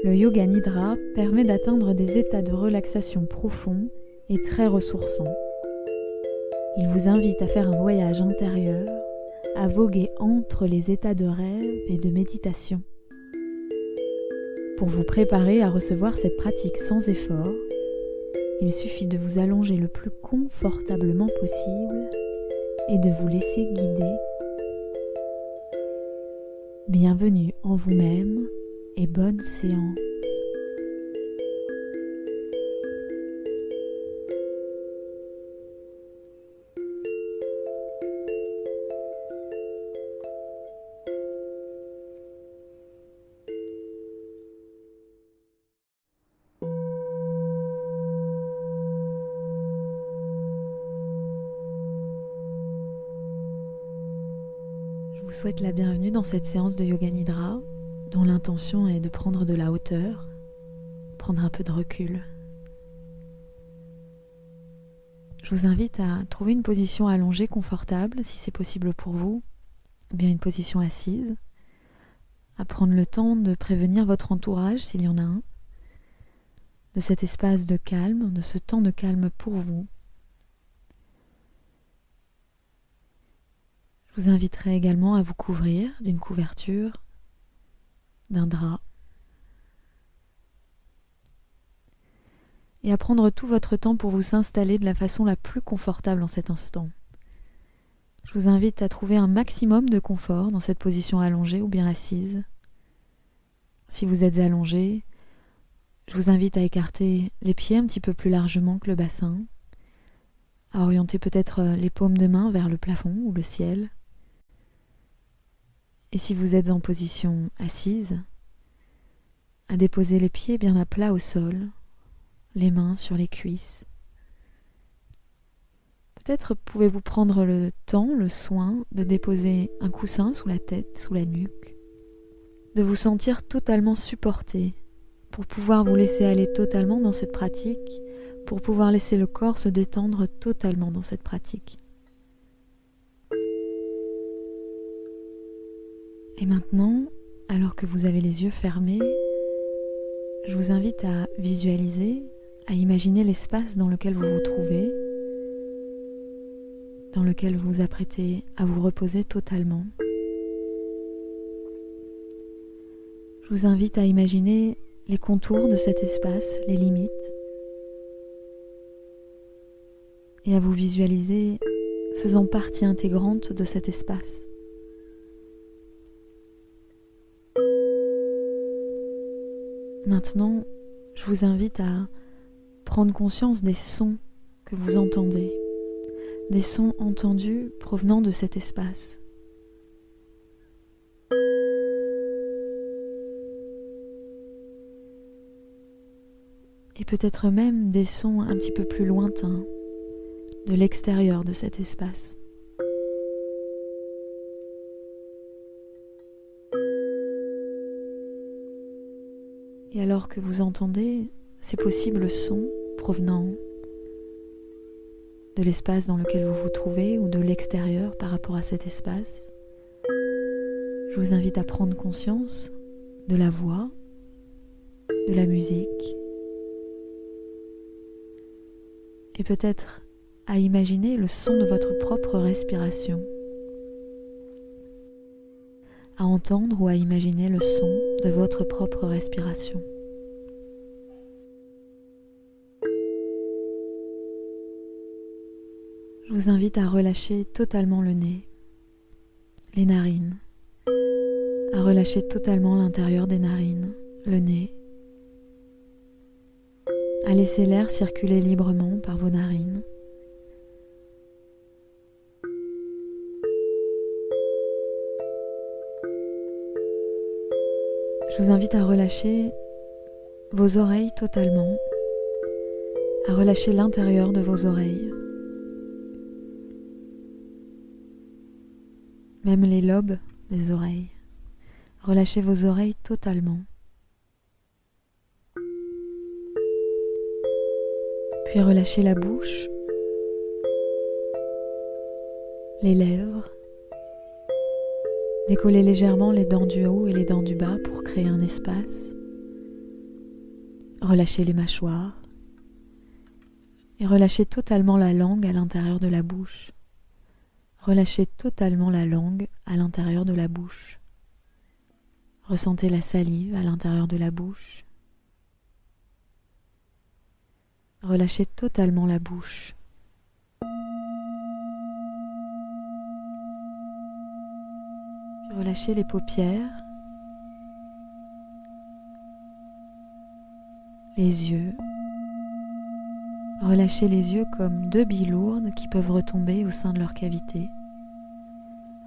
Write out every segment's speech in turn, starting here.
Le yoga nidra permet d'atteindre des états de relaxation profonds et très ressourçants. Il vous invite à faire un voyage intérieur, à voguer entre les états de rêve et de méditation. Pour vous préparer à recevoir cette pratique sans effort, il suffit de vous allonger le plus confortablement possible et de vous laisser guider. Bienvenue en vous-même et bonne séance. Je vous souhaite la bienvenue dans cette séance de Yoga Nidra, dont l'intention est de prendre de la hauteur, prendre un peu de recul. Je vous invite à trouver une position allongée confortable, si c'est possible pour vous, ou bien une position assise, à prendre le temps de prévenir votre entourage, s'il y en a un, de cet espace de calme, de ce temps de calme pour vous. Je vous inviterai également à vous couvrir d'une couverture, d'un drap, et à prendre tout votre temps pour vous installer de la façon la plus confortable en cet instant. Je vous invite à trouver un maximum de confort dans cette position allongée ou bien assise. Si vous êtes allongé, je vous invite à écarter les pieds un petit peu plus largement que le bassin, à orienter peut-être les paumes de main vers le plafond ou le ciel. Et si vous êtes en position assise, à déposer les pieds bien à plat au sol, les mains sur les cuisses. Peut-être pouvez-vous prendre le temps, le soin de déposer un coussin sous la tête, sous la nuque, de vous sentir totalement supporté pour pouvoir vous laisser aller totalement dans cette pratique, pour pouvoir laisser le corps se détendre totalement dans cette pratique. Et maintenant, alors que vous avez les yeux fermés, je vous invite à visualiser, à imaginer l'espace dans lequel vous vous trouvez, dans lequel vous vous apprêtez à vous reposer totalement. Je vous invite à imaginer les contours de cet espace, les limites, et à vous visualiser faisant partie intégrante de cet espace. Maintenant, je vous invite à prendre conscience des sons que vous entendez, des sons entendus provenant de cet espace. Et peut-être même des sons un petit peu plus lointains, de l'extérieur de cet espace. Et alors que vous entendez ces possibles sons provenant de l'espace dans lequel vous vous trouvez ou de l'extérieur par rapport à cet espace, je vous invite à prendre conscience de la voix, de la musique, et peut-être à imaginer le son de votre propre respiration, à entendre ou à imaginer le son de votre propre respiration. Je vous invite à relâcher totalement le nez, les narines, à relâcher totalement l'intérieur des narines, le nez, à laisser l'air circuler librement par vos narines. Je vous invite à relâcher vos oreilles totalement, à relâcher l'intérieur de vos oreilles, même les lobes des oreilles. Relâchez vos oreilles totalement. Puis relâchez la bouche, les lèvres. Décollez légèrement les dents du haut et les dents du bas pour créer un espace. Relâchez les mâchoires et relâchez totalement la langue à l'intérieur de la bouche. Relâchez totalement la langue à l'intérieur de la bouche. Ressentez la salive à l'intérieur de la bouche. Relâchez totalement la bouche. Puis relâchez les paupières, les yeux. Relâchez les yeux comme deux billes lourdes qui peuvent retomber au sein de leur cavité.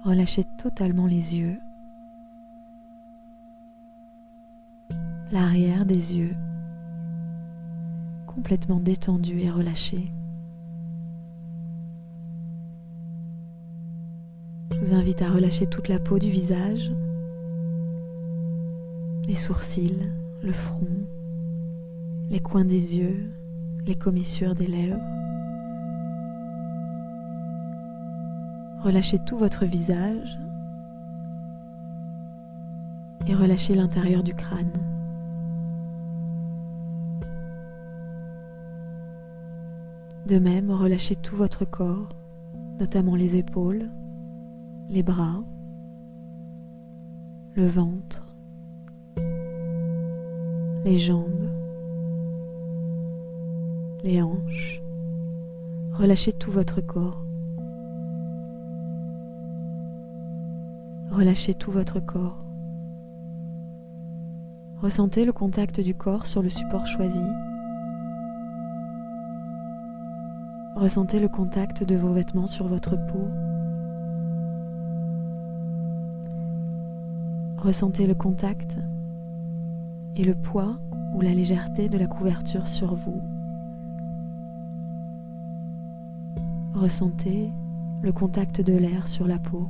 Relâchez totalement les yeux. L'arrière des yeux, complètement détendu et relâché. Je vous invite à relâcher toute la peau du visage, les sourcils, le front, les coins des yeux, les commissures des lèvres. Relâchez tout votre visage et relâchez l'intérieur du crâne. De même, relâchez tout votre corps, notamment les épaules, les bras, le ventre, les jambes, les hanches. Relâchez tout votre corps. Relâchez tout votre corps. Ressentez le contact du corps sur le support choisi. Ressentez le contact de vos vêtements sur votre peau. Ressentez le contact et le poids ou la légèreté de la couverture sur vous. Ressentez le contact de l'air sur la peau.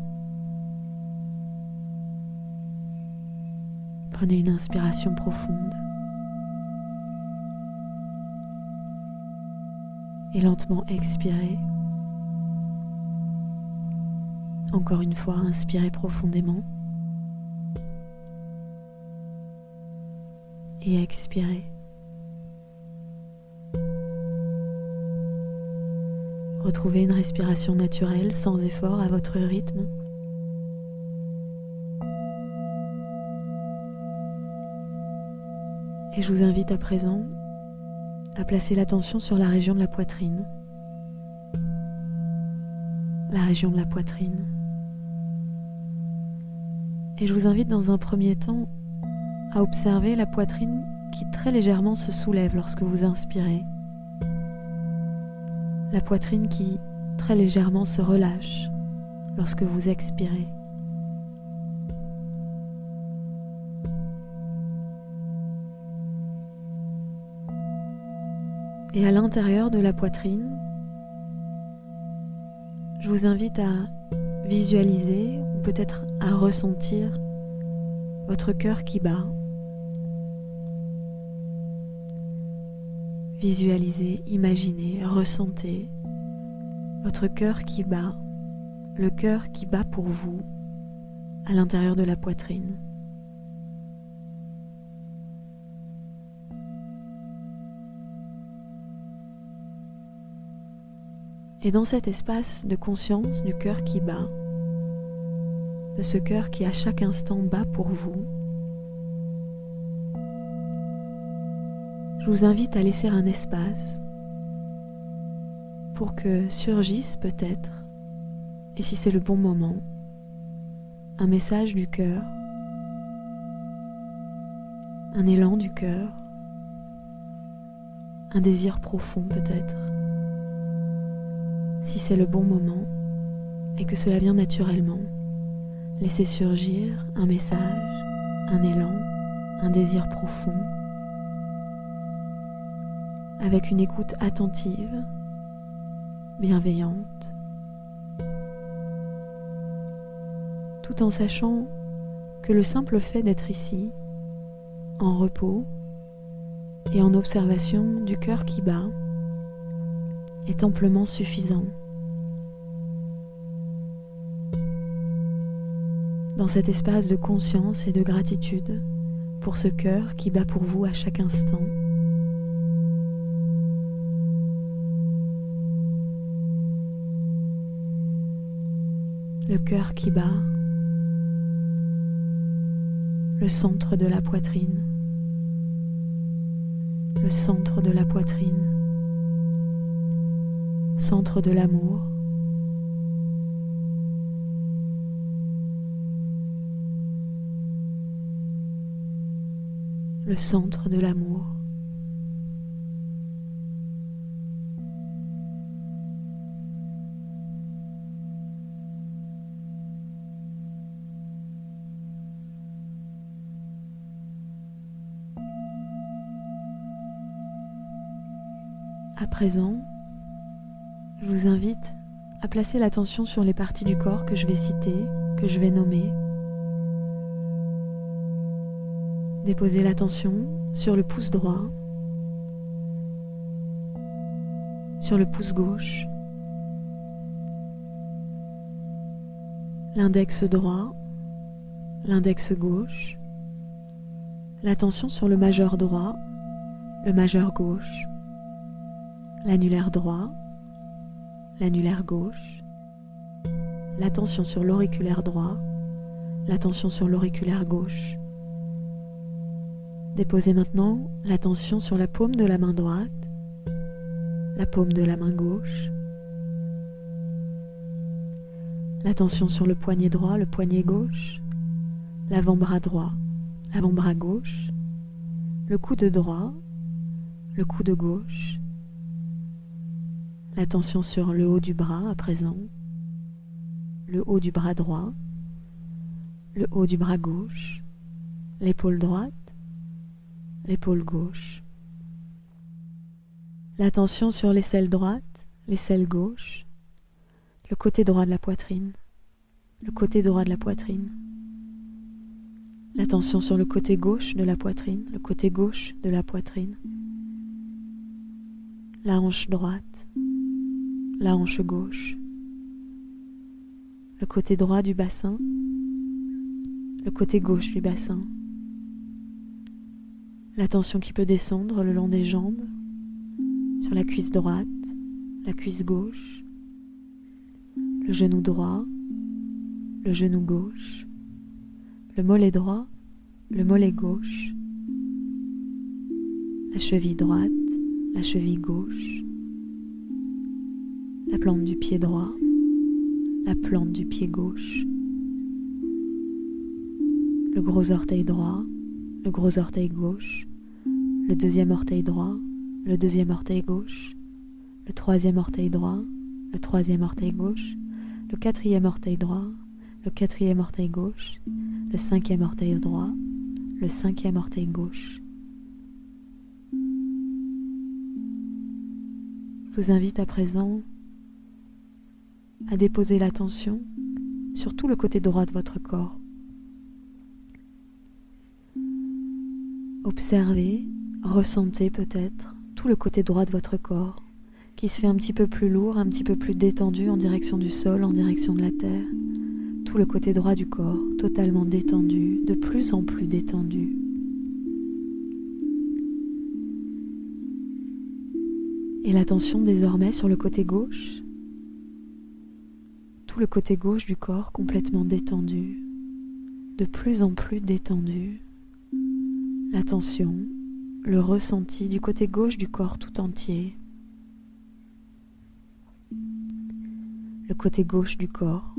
Prenez une inspiration profonde et lentement expirez. Encore une fois, inspirez profondément et expirez. Retrouvez une respiration naturelle sans effort à votre rythme. Et je vous invite à présent à placer l'attention sur la région de la poitrine. La région de la poitrine. Et je vous invite dans un premier temps à observer la poitrine qui très légèrement se soulève lorsque vous inspirez. La poitrine qui très légèrement se relâche lorsque vous expirez. Et à l'intérieur de la poitrine, je vous invite à visualiser ou peut-être à ressentir votre cœur qui bat. Visualisez, imaginez, ressentez votre cœur qui bat, le cœur qui bat pour vous à l'intérieur de la poitrine. Et dans cet espace de conscience du cœur qui bat, de ce cœur qui à chaque instant bat pour vous, je vous invite à laisser un espace pour que surgisse peut-être, et si c'est le bon moment, un message du cœur, un élan du cœur, un désir profond peut-être. Si c'est le bon moment et que cela vient naturellement, laissez surgir un message, un élan, un désir profond, avec une écoute attentive, bienveillante, tout en sachant que le simple fait d'être ici, en repos et en observation du cœur qui bat, est amplement suffisant. Dans cet espace de conscience et de gratitude pour ce cœur qui bat pour vous à chaque instant, le cœur qui bat, le centre de la poitrine, le centre de la poitrine, centre de l'amour, le centre de l'amour. À présent, je vous invite à placer l'attention sur les parties du corps que je vais citer, que je vais nommer. Déposez l'attention sur le pouce droit, sur le pouce gauche, l'index droit, l'index gauche, l'attention sur le majeur droit, le majeur gauche, l'annulaire droit, l'annulaire gauche, l'attention sur l'auriculaire droit, l'attention sur l'auriculaire gauche. Déposez maintenant l'attention sur la paume de la main droite, la paume de la main gauche, l'attention sur le poignet droit, le poignet gauche, l'avant-bras droit, l'avant-bras gauche, le coude droit, le coude gauche, l'attention sur le haut du bras à présent, le haut du bras droit, le haut du bras gauche, l'épaule droite, l'épaule gauche. L'attention sur l'aisselle droite, l'aisselle gauche, le côté droit de la poitrine, le côté droit de la poitrine. L'attention sur le côté gauche de la poitrine, le côté gauche de la poitrine. La hanche droite, la hanche gauche. Le côté droit du bassin, le côté gauche du bassin. L'attention qui peut descendre le long des jambes, sur la cuisse droite, la cuisse gauche, le genou droit, le genou gauche, le mollet droit, le mollet gauche, la cheville droite, la cheville gauche, la plante du pied droit, la plante du pied gauche, le gros orteil droit, le gros orteil gauche, le deuxième orteil droit, le deuxième orteil gauche, le troisième orteil droit, le troisième orteil gauche, le quatrième orteil droit, le quatrième orteil gauche, le cinquième orteil droit, le cinquième orteil gauche. Je vous invite à présent à déposer l'attention sur tout le côté droit de votre corps. Observez, ressentez peut-être tout le côté droit de votre corps qui se fait un petit peu plus lourd, un petit peu plus détendu en direction du sol, en direction de la terre. Tout le côté droit du corps, totalement détendu, de plus en plus détendu. Et l'attention désormais sur le côté gauche, tout le côté gauche du corps complètement détendu, de plus en plus détendu. L'attention, le ressenti du côté gauche du corps tout entier. Le côté gauche du corps,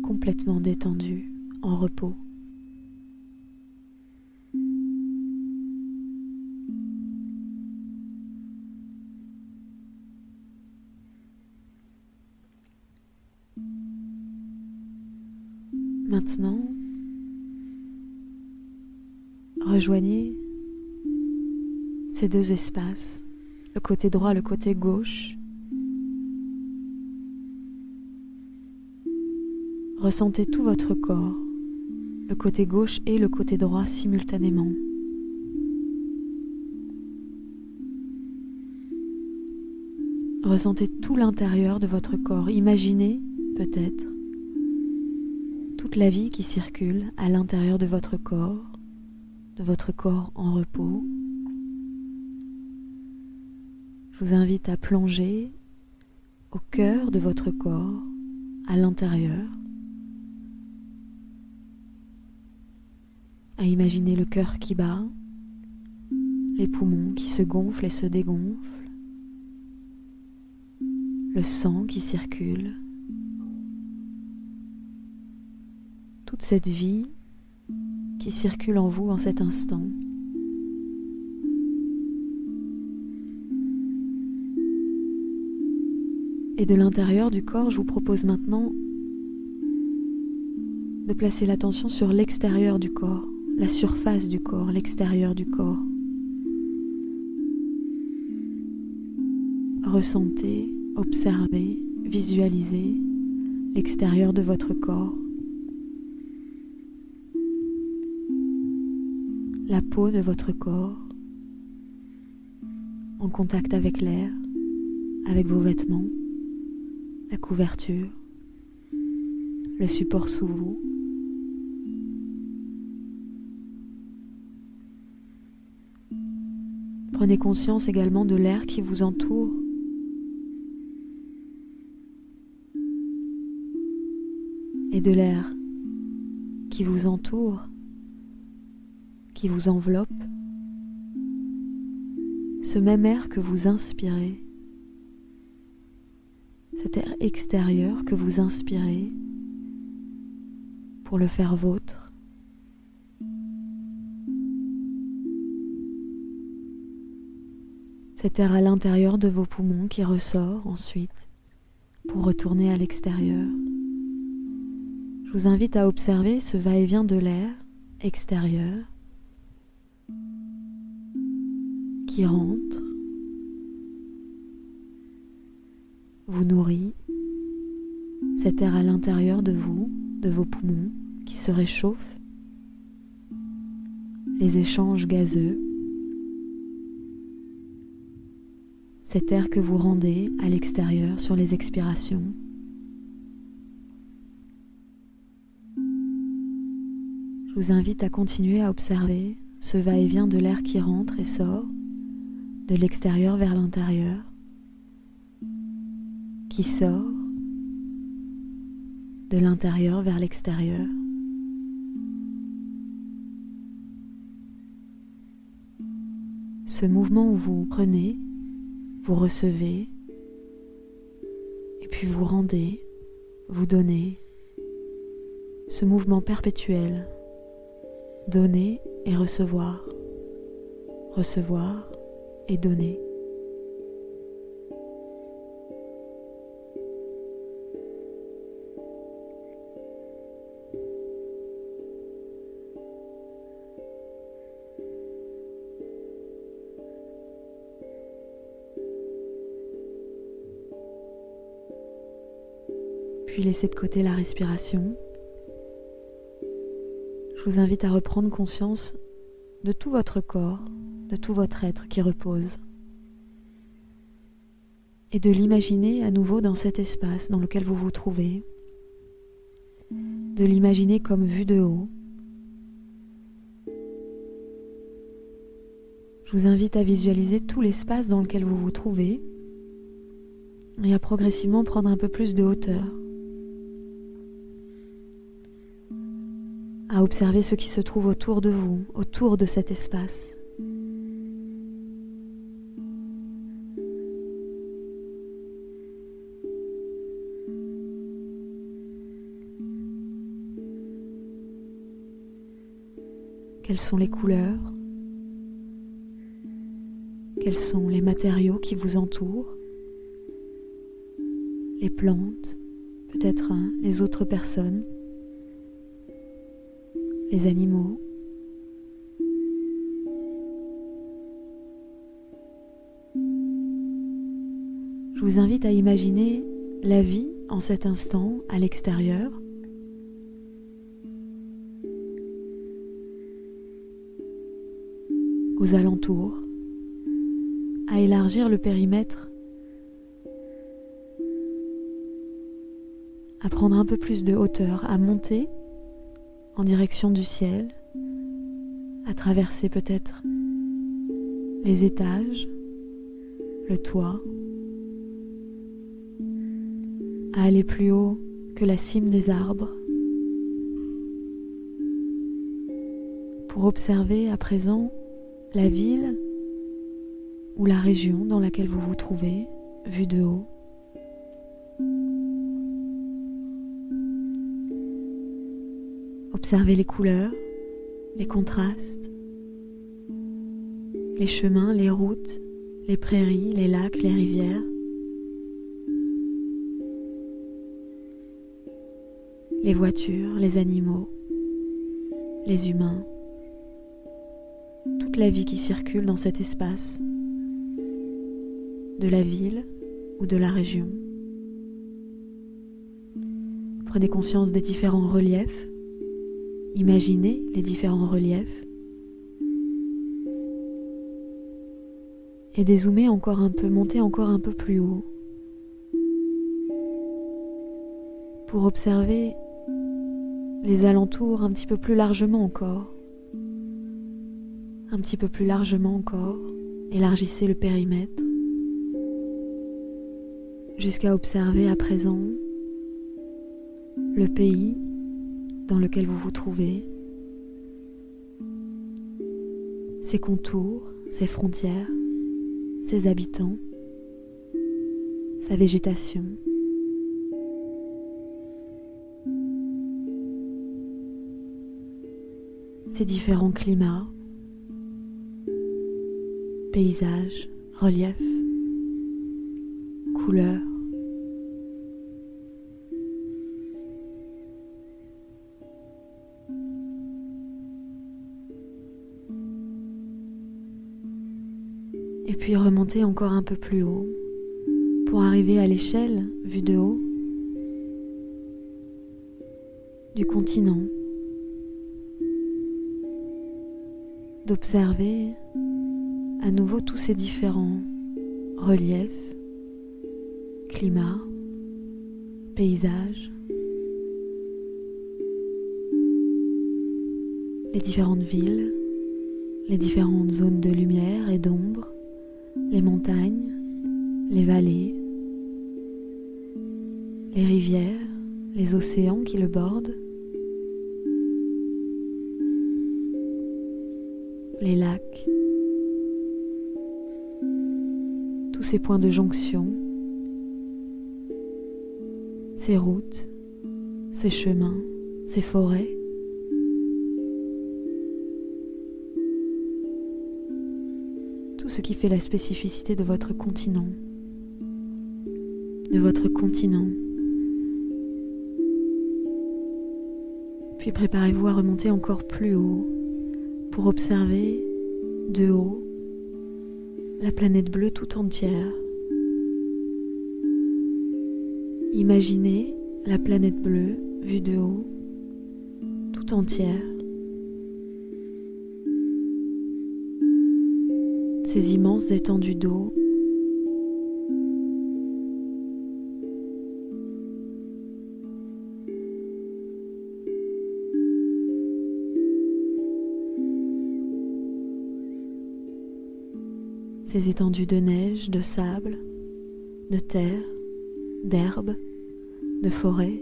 complètement détendu, en repos. Maintenant, rejoignez ces deux espaces, le côté droit, le côté gauche. Ressentez tout votre corps, le côté gauche et le côté droit simultanément. Ressentez tout l'intérieur de votre corps. Imaginez, peut-être, toute la vie qui circule à l'intérieur de votre corps en repos. Je vous invite à plonger au cœur de votre corps, à l'intérieur, à imaginer le cœur qui bat, les poumons qui se gonflent et se dégonflent, le sang qui circule, toute cette vie qui circule en vous en cet instant. Et de l'intérieur du corps, je vous propose maintenant de placer l'attention sur l'extérieur du corps, la surface du corps, l'extérieur du corps. Ressentez, observez, visualisez l'extérieur de votre corps. La peau de votre corps, en contact avec l'air, avec vos vêtements, la couverture, le support sous vous. Prenez conscience également de l'air qui vous entoure. Et de l'air qui vous entoure, qui vous enveloppe, ce même air que vous inspirez, cet air extérieur que vous inspirez pour le faire vôtre. Cet air à l'intérieur de vos poumons qui ressort ensuite pour retourner à l'extérieur. Je vous invite à observer ce va-et-vient de l'air extérieur qui rentre, vous nourrit, cet air à l'intérieur de vous, de vos poumons qui se réchauffe, les échanges gazeux, cet air que vous rendez à l'extérieur sur les expirations. Je vous invite à continuer à observer ce va-et-vient de l'air qui rentre et sort, de l'extérieur vers l'intérieur, qui sort de l'intérieur vers l'extérieur. Ce mouvement où vous prenez, vous recevez, et puis vous rendez, vous donnez, ce mouvement perpétuel, donner et recevoir, recevoir et donner. Puis laissez de côté la respiration. Je vous invite à reprendre conscience de tout votre corps, de tout votre être qui repose. Et de l'imaginer à nouveau dans cet espace dans lequel vous vous trouvez. De l'imaginer comme vu de haut. Je vous invite à visualiser tout l'espace dans lequel vous vous trouvez et à progressivement prendre un peu plus de hauteur. À observer ce qui se trouve autour de vous, autour de cet espace. Quelles sont les couleurs? Quels sont les matériaux qui vous entourent? Les plantes, peut-être les autres personnes, les animaux. Je vous invite à imaginer la vie en cet instant à l'extérieur. Aux alentours, à élargir le périmètre, à prendre un peu plus de hauteur, à monter en direction du ciel, à traverser peut-être les étages, le toit, à aller plus haut que la cime des arbres, pour observer à présent la ville ou la région dans laquelle vous vous trouvez, vue de haut. Observez les couleurs, les contrastes, les chemins, les routes, les prairies, les lacs, les rivières. Les voitures, les animaux, les humains, toute la vie qui circule dans cet espace, de la ville ou de la région. Prenez conscience des différents reliefs, imaginez les différents reliefs et dézoomez encore un peu, montez encore un peu plus haut pour observer les alentours un petit peu plus largement encore. Un petit peu plus largement encore, élargissez le périmètre jusqu'à observer à présent le pays dans lequel vous vous trouvez, ses contours, ses frontières, ses habitants, sa végétation. Ses différents climats, paysages, reliefs, couleurs. Et puis remonter encore un peu plus haut pour arriver à l'échelle, vue de haut, du continent. D'observer à nouveau tous ces différents reliefs, climats, paysages, les différentes villes, les différentes zones de lumière et d'ombre, les montagnes, les vallées, les rivières, les océans qui le bordent, les lacs, tous ces points de jonction, ces routes, ces chemins, ces forêts. Tout ce qui fait la spécificité de votre continent, Puis préparez-vous à remonter encore plus haut pour observer de haut la planète bleue tout entière. Imaginez la planète bleue vue de haut tout entière. Ces immenses étendues d'eau, ces étendues de neige, de sable, de terre, d'herbe, de forêt,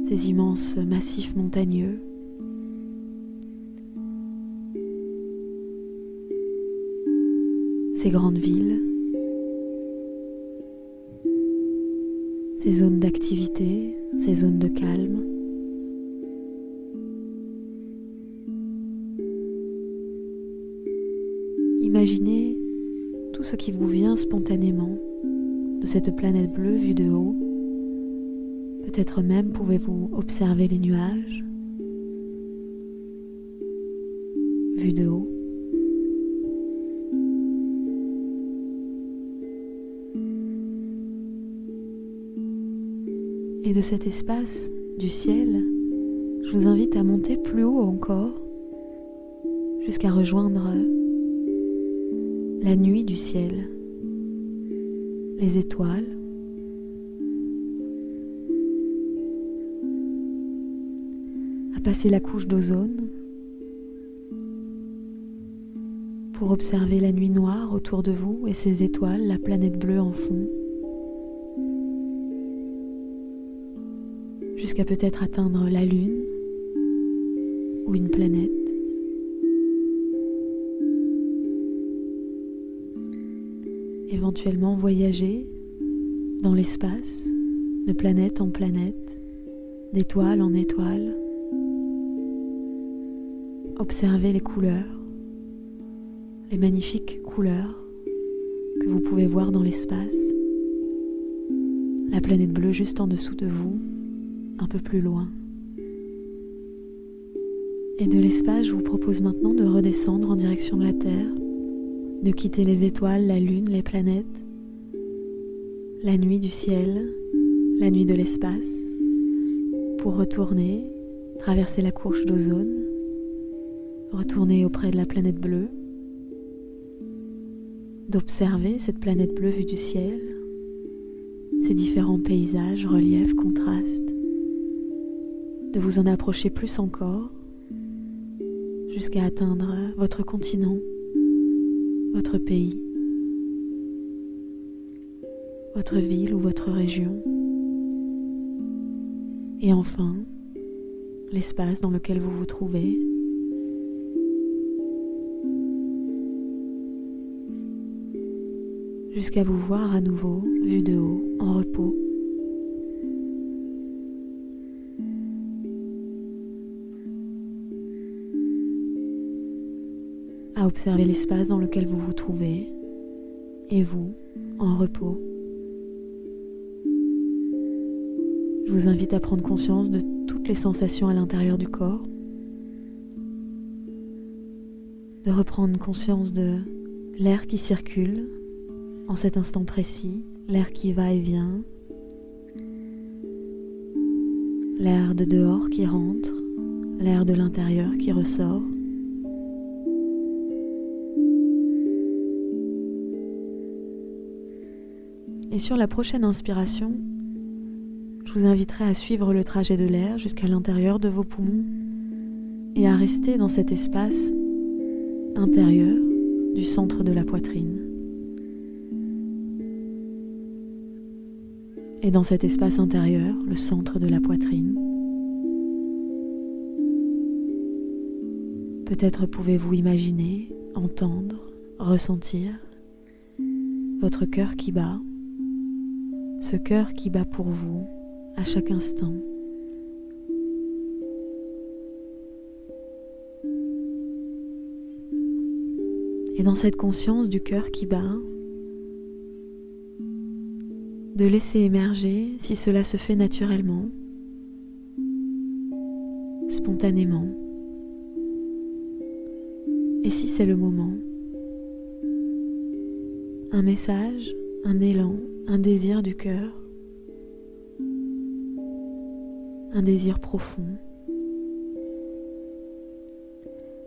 ces immenses massifs montagneux, ces grandes villes, ces zones d'activité, ces zones de calme. Imaginez tout ce qui vous vient spontanément de cette planète bleue vue de haut. Peut-être même pouvez-vous observer les nuages vus de haut. Et de cet espace du ciel, je vous invite à monter plus haut encore, jusqu'à rejoindre la nuit du ciel, les étoiles, à passer la couche d'ozone pour observer la nuit noire autour de vous et ses étoiles, la planète bleue en fond. jusqu'à peut-être atteindre la Lune ou une planète. Éventuellement voyager dans l'espace, de planète en planète, d'étoile en étoile. Observez les couleurs, les magnifiques couleurs que vous pouvez voir dans l'espace. La planète bleue juste en dessous de vous, un peu plus loin. Et de l'espace, je vous propose maintenant de redescendre en direction de la Terre, de quitter les étoiles, la Lune, les planètes, la nuit du ciel, la nuit de l'espace, pour retourner, traverser la couche d'ozone, retourner auprès de la planète bleue, d'observer cette planète bleue vue du ciel, ses différents paysages, reliefs, contrastes, de vous en approcher plus encore jusqu'à atteindre votre continent, votre pays, votre ville ou votre région, et enfin l'espace dans lequel vous vous trouvez. Jusqu'à vous voir à nouveau, vu de haut, en repos. À observer l'espace dans lequel vous vous trouvez, et vous, en repos. Je vous invite à prendre conscience de toutes les sensations à l'intérieur du corps, de reprendre conscience de l'air qui circule en cet instant précis, l'air qui va et vient, l'air de dehors qui rentre, l'air de l'intérieur qui ressort. Et sur la prochaine inspiration, je vous inviterai à suivre le trajet de l'air jusqu'à l'intérieur de vos poumons et à rester dans cet espace intérieur du centre de la poitrine. Et dans cet espace intérieur, le centre de la poitrine, peut-être pouvez-vous imaginer, entendre, ressentir votre cœur qui bat, ce cœur qui bat pour vous à chaque instant. Et dans cette conscience du cœur qui bat, de laisser émerger, si cela se fait naturellement, spontanément, et si c'est le moment, un message, un élan, un désir du cœur, un désir profond,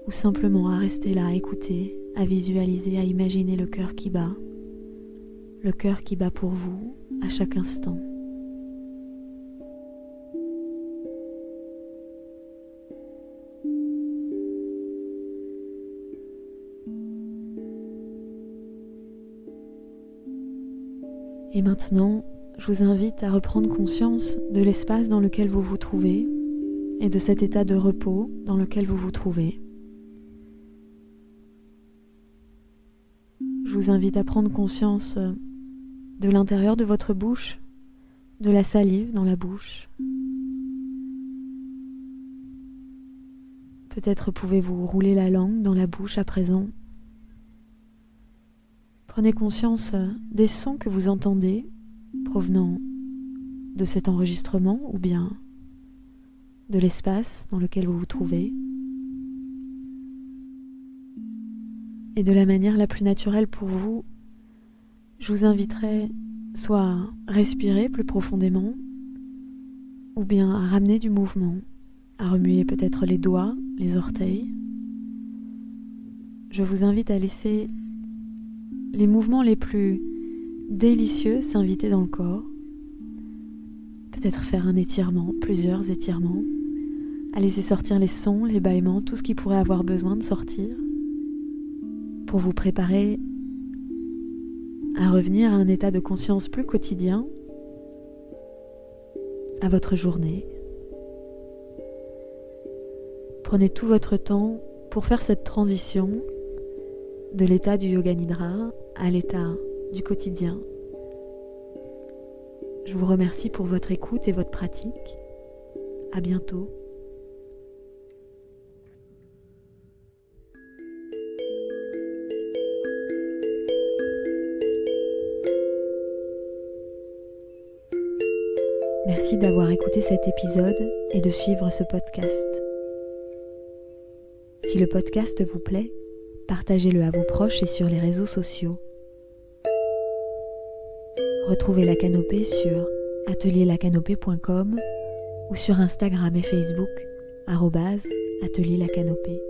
ou simplement à rester là, à écouter, à visualiser, à imaginer le cœur qui bat pour vous à chaque instant. Et maintenant, je vous invite à reprendre conscience de l'espace dans lequel vous vous trouvez et de cet état de repos dans lequel vous vous trouvez. Je vous invite à prendre conscience de l'intérieur de votre bouche, de la salive dans la bouche. Peut-être pouvez-vous rouler la langue dans la bouche à présent. Prenez conscience des sons que vous entendez provenant de cet enregistrement ou bien de l'espace dans lequel vous vous trouvez. Et de la manière la plus naturelle pour vous, je vous inviterai soit à respirer plus profondément ou bien à ramener du mouvement, à remuer peut-être les doigts, les orteils. Je vous invite à laisser les mouvements les plus délicieux s'inviter dans le corps. Peut-être faire un étirement, plusieurs étirements, à laisser sortir les sons, les bâillements, tout ce qui pourrait avoir besoin de sortir pour vous préparer à revenir à un état de conscience plus quotidien, à votre journée, Prenez tout votre temps pour faire cette transition de l'état du Yoga Nidra à l'état du quotidien. Je vous remercie pour votre écoute et votre pratique. À bientôt. Merci d'avoir écouté cet épisode et de suivre ce podcast. Si le podcast vous plaît, partagez-le à vos proches et sur les réseaux sociaux. Retrouvez La Canopée sur atelierlacanopée.com ou sur Instagram et Facebook @atelierlacanopée.